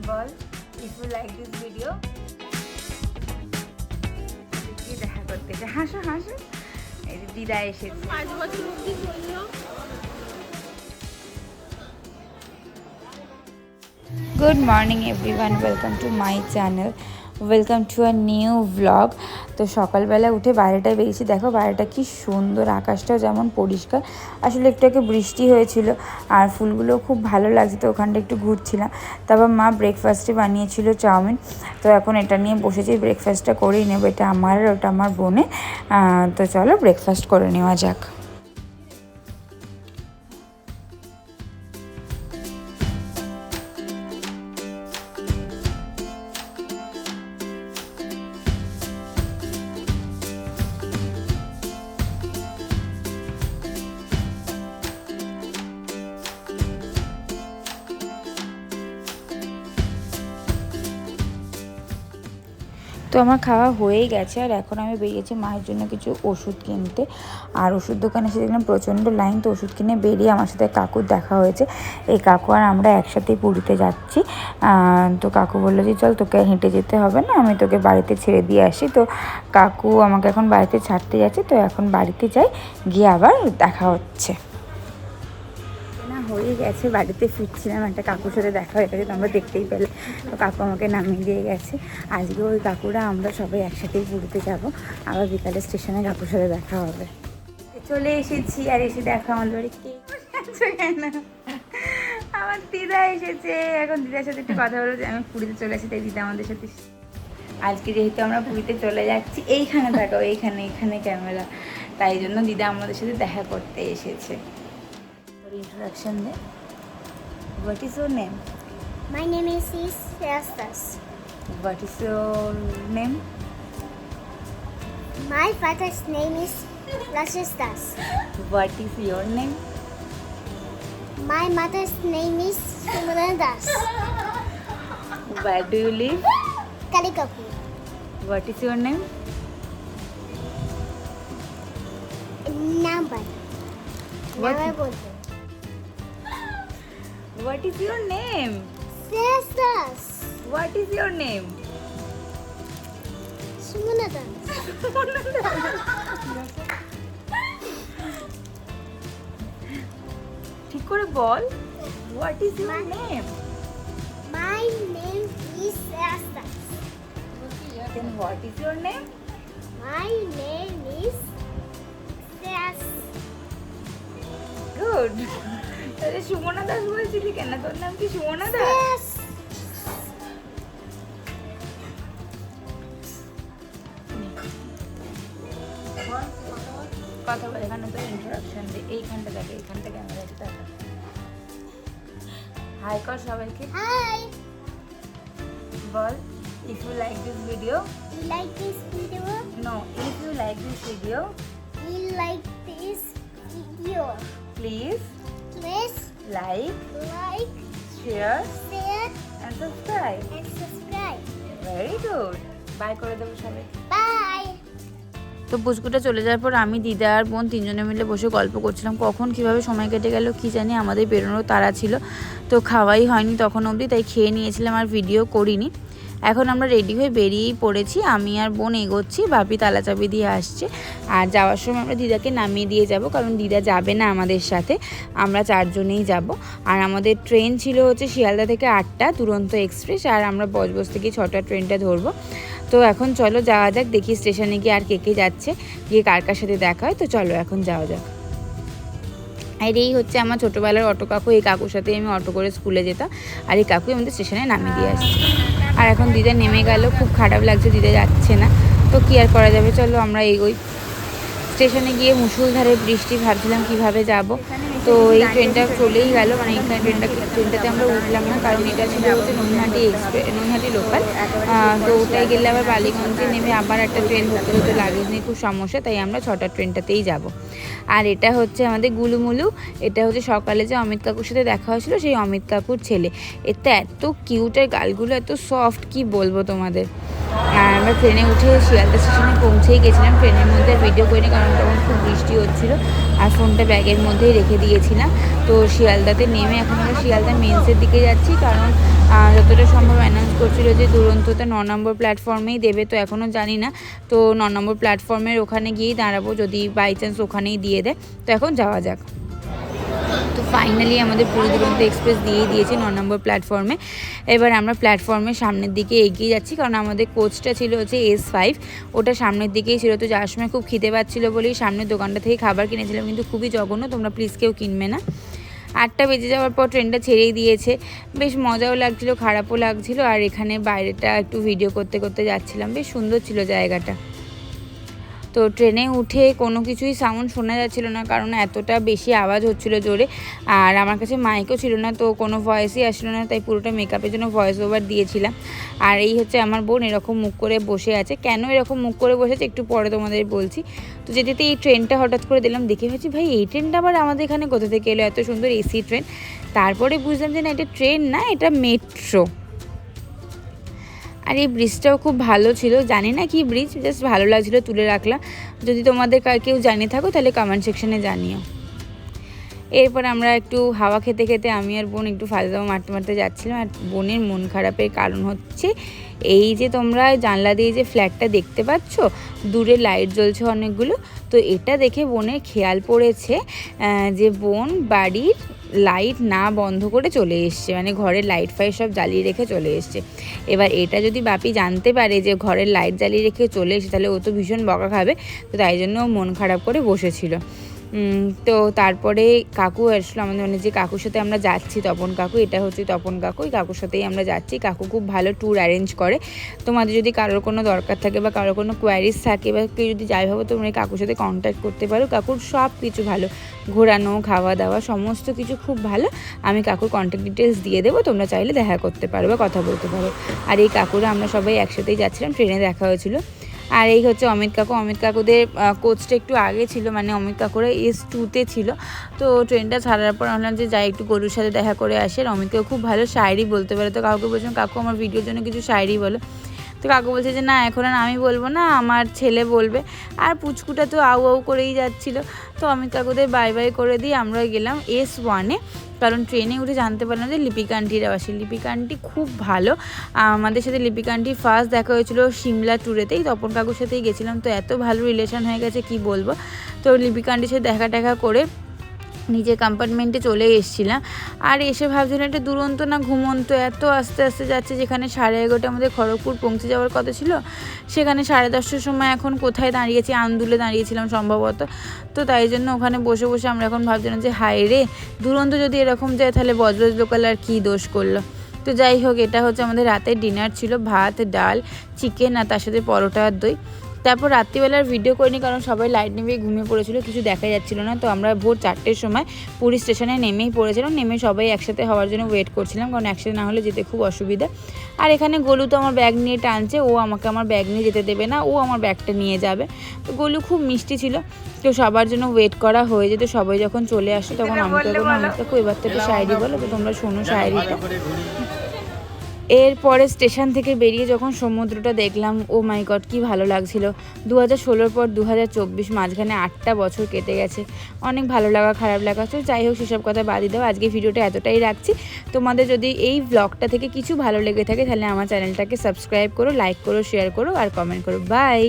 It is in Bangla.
Ball if you like this video. কি দেখা করতে হাসো হাসো। এই যে দিদা এসেছে। 5 বছর অবধি চললো। Good morning everyone, welcome to my channel, welcome to a new blog. তো সকালবেলা উঠে বাইরেটা বেরিয়েছি, দেখো বাইরেটা কি সুন্দর, আকাশটাও যেমন পরিষ্কার। আসলে একটু আগে বৃষ্টি হয়েছিল আর ফুলগুলো খুব ভালো লাগছে, তো ওখানটা একটু ঘুরছিলাম। তারপর মা ব্রেকফাস্টে বানিয়েছিল চাউমিন, তো এখন এটা নিয়ে বসেছি, ব্রেকফাস্টটা করেই নেবো। এটা আমার আর ওটা আমার বোনের। তো চলো ব্রেকফাস্ট করে নেওয়া যাক। তো আমার খাওয়া হয়েই গেছে, আর এখন আমি বেরিয়েছি মায়ের জন্য কিছু ওষুধ কিনতে। আর ওষুধ দোকানে এসে দেখলাম প্রচণ্ড লাইন, তো ওষুধ কিনে বেরিয়ে আমার সাথে কাকুর দেখা হয়েছে। এই কাকু আর আমরা একসাথেই পুরীতে যাচ্ছি। তো কাকু বললো যে চল, তোকে হেঁটে যেতে হবে না, আমি তোকে বাড়িতে ছেড়ে দিয়ে আসি। তো কাকু আমাকে এখন বাড়িতে ছাড়তে যাচ্ছে, তো এখন বাড়িতে যাই, গিয়ে আবার দেখা হচ্ছে। হয়ে গেছে, বাড়িতে ফিরছিলাম, একটা কাকুর সাথে দেখা হয়ে গেছে, তোমরা দেখতেই পেলে। তো কাকু আমাকে নামিয়ে দিয়ে গেছে। আজকে ওই কাকুরা আমরা সবাই একসাথেই পুরীতে যাব, আবার বিকালে স্টেশনে কাকুর সাথে দেখা হবে। চলে এসেছি, আর এসে দেখা আমাদের বাড়ি কে কেন, আমার দিদা এসেছে। এখন দিদার সাথে একটু কথা বলো যে আমি পুরীতে চলে এসেছি, তাই দিদা আমাদের সাথে। আজকে যেহেতু আমরা পুরীতে চলে যাচ্ছি, এইখানে থাকো, এইখানে ক্যামেরা, তাই জন্য দিদা আমাদের সাথে দেখা করতে এসেছে। Introduction there. What is your name? My name is Rastas. What is your name? My father's name is Rastas. What is your name? My mother's name is Sumulandas. Where do you live? Kalikapur. What is your name? Number. What? Number. What is your name? Rastas. What is your name? Sumulandas. ঠিক করে বল। What is your name? My name is Rastas. Then what is your name? My name is Ras. Good. তাহলে সুমনা দাস বলছিলি কেন? তোর নাম কি সুমনা দাস? কথা বল, এখানে তো ইন্ট্রোডাকশন দে, এইখানটা দেখে, এইখানটা ক্যামেরা আছে, টাটা হাই কর সবাইকে। Hi. বল if you like this video. You like this video? No, if you like this video You like this video? Please Please like, like, share share, and subscribe. and subscribe. Very good, bye করে দেবো সবাই। Bye. তো পুচকুটা চলে যাওয়ার পর আমি, দিদা আর বোন তিনজনে মিলে বসে গল্প করছিলাম। কখন কিভাবে সময় কেটে গেল কি জানি, আমাদের বেরোনোর তাড়া ছিল, তো খাওয়াই হয়নি তখন অবধি, তাই খেয়ে নিয়েছিলাম আর ভিডিও করিনি। এখন আমরা রেডি হয়ে বেরিয়েই পড়েছি, আমি আর বোন এগোচ্ছি, বাপি তালা চাবি দিয়ে আসছে। আর যাওয়ার সময় আমরা দিদাকে নামিয়ে দিয়ে যাব, কারণ দিদা যাবে না আমাদের সাথে, আমরা চারজনেই যাব। আর আমাদের ট্রেন ছিল হচ্ছে শিয়ালদা থেকে 8টা দুরন্ত এক্সপ্রেস, আর আমরা বজবজ থেকে 6টা ট্রেনটা ধরবো। তো এখন চলো যাওয়া যাক, দেখি স্টেশনে গিয়ে আর কে কে যাচ্ছে, গিয়ে কার কার সাথে দেখা হয়। তো চলো এখন যাওয়া যাক। আর এই হচ্ছে আমার ছোটোবেলার অটো কাকু, এই কাকুর সাথে আমি অটো করে স্কুলে যেতাম, আর এই কাকুই আমাদের স্টেশনে নামিয়ে দিয়ে আসছে। আর এখন দিদা নেমে গেল, খুব খারাপ লাগছে, দিদা যাচ্ছে না, তো কি আর করা যাবে, চলো আমরা এগোই। স্টেশনে গিয়ে মুষলধারে বৃষ্টি, ভাবছিলাম কিভাবে যাব। তো এই ট্রেনটা চলেই গেল, মানে এখানে ট্রেনটাতে আমরা উঠলাম না, কারণ এটা ছিল হচ্ছে নৈহাটি এক্সপ্রেস, নৈহাটি লোকাল। তো ওটাই গেলে আবার বালিগঞ্জে নেমে আবার একটা ট্রেন ধরতে হতে, লাগেজ নিয়ে খুব সমস্যা, তাই আমরা 6টা ট্রেনটাতেই যাব। আর এটা হচ্ছে আমাদের গুলুমুলু, এটা হচ্ছে সকালে যে অমিত কাকুর সাথে দেখা হয়েছিল, সেই অমিত কাকুর ছেলে। এটা এত কিউট, আর গালগুলো এত সফট, কি বলবো তোমাদের। আর আমরা ট্রেনে উঠে শিয়ালদা স্টেশনে পৌঁছেই গেছিলাম, ট্রেনের মধ্যে ভিডিও করিনি কারণ তখন খুব বৃষ্টি হচ্ছিলো, আর ফোনটা ব্যাগের মধ্যেই রেখে দিয়ে গিয়েছিলাম। তো শিয়ালদাতে নেমে এখন আমরা শিয়ালদা মেন্সের দিকে যাচ্ছি, কারণ যতটা সম্ভব অ্যানাউন্স করছিল যে দুরন্ততে 9 নম্বর প্ল্যাটফর্মেই দেবে। তো এখনও জানি না, তো 9 নম্বর প্ল্যাটফর্মের ওখানে গিয়েই দাঁড়াবো, যদি বাই চান্স ওখানেই দিয়ে দেয়। তো এখন যাওয়া যাক। তো ফাইনালি আমাদের পুরী দুরন্ত এক্সপ্রেস দিয়েই দিয়েছে 9 নম্বর প্ল্যাটফর্মে। এবার আমরা প্ল্যাটফর্মের সামনের দিকে এগিয়ে যাচ্ছি, কারণ আমাদের কোচটা ছিল হচ্ছে S5, ওটা সামনের দিকেই ছিল। তো যাওয়ার সময় খুব খিদে পাচ্ছিলো বলেই সামনের দোকানটা থেকে খাবার কিনেছিলাম, কিন্তু খুবই জঘন্য, তোমরা প্লিজ কেউ কিনবে না। 8টা বেজে যাওয়ার পর ট্রেনটা ছেড়েই দিয়েছে, বেশ মজাও লাগছিল, খারাপও লাগছিল। আর এখানে বাইরেটা একটু ভিডিও করতে করতে যাচ্ছিলাম, বেশ সুন্দর ছিল জায়গাটা। তো ট্রেনে উঠে কোনো কিছুই সাউন্ড শোনা যাচ্ছিলো না, কারণ এতটা বেশি আওয়াজ হচ্ছিলো জোরে। আর আমার কাছে মাইকও ছিল না, তো কোনো ভয়েসই আসলো না, তাই পুরোটা মেকআপের জন্য ভয়েস ওভার দিয়েছিলাম। আর এই হচ্ছে আমার বোন, এরকম মুখ করে বসে আছে। কেন এরকম মুখ করে বসেছে একটু পরে তোমাদের বলছি। তো যেতে এই ট্রেনটা হঠাৎ করে দিলাম, দেখে ভাবছি ভাই এই ট্রেনটা আবার আমাদের এখানে কোথা থেকে এলো, এত সুন্দর এসি ট্রেন। তারপরে বুঝলাম যে না, এটা ট্রেন না, এটা মেট্রো। আর এই ব্রিজটাও খুব ভালো ছিল, জানি না কি ব্রিজ, জাস্ট ভালো লাগছিলো, তুলে রাখলাম। যদি তোমাদের কেউ জানিয়ে থাকো তাহলে কমেন্ট সেকশনে জানিও। এরপর আমরা একটু হাওয়া খেতে খেতে আমি আর বোন একটু ফালদামা মারতে মারতে যাচ্ছিলাম। আর বোনের মন খারাপের কারণ হচ্ছে এই যে তোমরা জানলা দিয়ে যে ফ্ল্যাটটা দেখতে পাচ্ছ, দূরে লাইট জ্বলছে অনেকগুলো। তো এটা দেখে বোনের খেয়াল পড়েছে যে বোন বাড়ির লাইট না বন্ধ করে চলে এসছে, মানে ঘরের লাইট ফাইট সব জ্বালিয়ে রেখে চলে এসছে। এবার এটা যদি বাপি জানতে পারে যে ঘরের লাইট জ্বালিয়ে রেখে চলে এসে, তাহলে ও তো ভীষণ বকা খাবে। তো তাই জন্য মন খারাপ করে বসেছিল। তো তারপরে কাকু আসলো আমাদের, মানে যে কাকুর সাথে আমরা যাচ্ছি, তপন কাকু, এটা হচ্ছে তপন কাকু, এই কাকুর সাথেই আমরা যাচ্ছি। কাকু খুব ভালো ট্যুর অ্যারেঞ্জ করে। তোমাদের যদি কারোর কোনো দরকার থাকে বা কারোর কোনো কোয়ারিজ থাকে বা কেউ যদি যাই ভাবো, তোমরা এই কাকুর সাথে কন্ট্যাক্ট করতে পারো। কাকুর সব কিছু ভালো, ঘোরানো, খাওয়া দাওয়া সমস্ত কিছু খুব ভালো। আমি কাকুর কন্ট্যাক্ট ডিটেলস দিয়ে দেবো, তোমরা চাইলে দেখা করতে পারো বা কথা বলতে পারো। আর এই কাকুরা আমরা সবাই একসাথেই যাচ্ছিলাম, ট্রেনে দেখা হয়েছিল। আর এই হচ্ছে অমিত কাকু। অমিত কাকুদের কোচটা একটু আগে ছিল, মানে অমিত কাকুরা S2-তে ছিল। তো ট্রেনটা ছাড়ার পর ভাবলাম যে যাই একটু গরুর সাথে দেখা করে আসে। আর অমিত কাকু খুব ভালো শায়েরি বলতে পারে। তো কাকুকে বলছিলাম কাকু আমার ভিডিওর জন্য কিছু শায়েরি বলো। তো কাকু বলছে যে না, এখন আর আমি বলবো না, আমার ছেলে বলবে। আর পুচকুটা তো আউ আউ করেই যাচ্ছিলো। তো অমিত কাকুদের বাই বাই করে দিয়ে আমরা গেলাম S1-এ, কারণ ট্রেনে উঠে জানতে পারলাম যে লিপিকা আন্টিরা আসে। লিপিকা আন্টি খুব ভালো, আমাদের সাথে লিপিকা আন্টির ফার্স্ট দেখা হয়েছিল সিমলা ট্যুরেতেই, তপন কাকুর সাথেই গেছিলাম। তো এত ভালো রিলেশন হয়ে গেছে কি বলবো। তো লিপিকা আন্টির সাথে দেখা করে নিজের কম্পার্টমেন্টে চলে এসেছিলাম। আর এসে ভাবছিলাম এটা দুরন্ত না ঘুমন্ত, এত আস্তে আস্তে যাচ্ছে। যেখানে 11:30 আমাদের খড়গপুর পৌঁছে যাওয়ার কথা ছিল, সেখানে 10:30টার সময় এখন কোথায় দাঁড়িয়েছি, আন্দুলে দাঁড়িয়েছিলাম সম্ভবত। তো তাই জন্য ওখানে বসে বসে আমরা এখন ভাবছিলাম যে হায় রে, দুরন্ত যদি এরকম যায় তাহলে বজবজ লোকাল আর কী দোষ করলো। তো যাই হোক, এটা হচ্ছে আমাদের রাতের ডিনার ছিল, ভাত, ডাল, চিকেন আর তার সাথে পরোটা আর দই। তারপর রাত্রিবেলার ভিডিও করিনি, কারণ সবাই লাইট নেমে ঘুমিয়ে পড়েছিল, কিছু দেখা যাচ্ছিলো না। তো আমরা ভোর 4টের সময় পুরী স্টেশনে নেমেই পড়েছিলাম। নেমে সবাই একসাথে হওয়ার জন্য ওয়েট করছিলাম, কারণ একসাথে না হলে যেতে খুব অসুবিধা। আর এখানে গোলু তো আমার ব্যাগ নিয়ে টানছে, ও আমাকে আমার ব্যাগ নিয়ে যেতে দেবে না, ও আমার ব্যাগটা নিয়ে যাবে। তো গোলু খুব মিষ্টি ছিল। তো সবার জন্য ওয়েট করা হয়ে যেত, সবাই যখন চলে আসে তখন আমি তো অনেকটা খুব, এবার তো একটু শায়েরি বলো। তো তোমরা শোনো শায়েরিটা। এরপরে স্টেশন থেকে বেরিয়ে যখন সমুদ্রটা দেখলাম, ও মাই গড কি ভালো লাগছিল। 2016 পর 2024, মাঝখানে 8টা বছর কেটে গেছে। অনেক ভালো লাগা, খারাপ লাগা। তো যাই হোক, সেসব কথা বাদই দাও, আজকে ভিডিওটা এতটাই রাখছি। তোমাদের যদি এই ব্লগটা থেকে কিছু ভালো লেগে থাকে তাহলে আমার চ্যানেলটাকে সাবস্ক্রাইব করো, লাইক করো, শেয়ার করো আর কমেন্ট করো। বাই।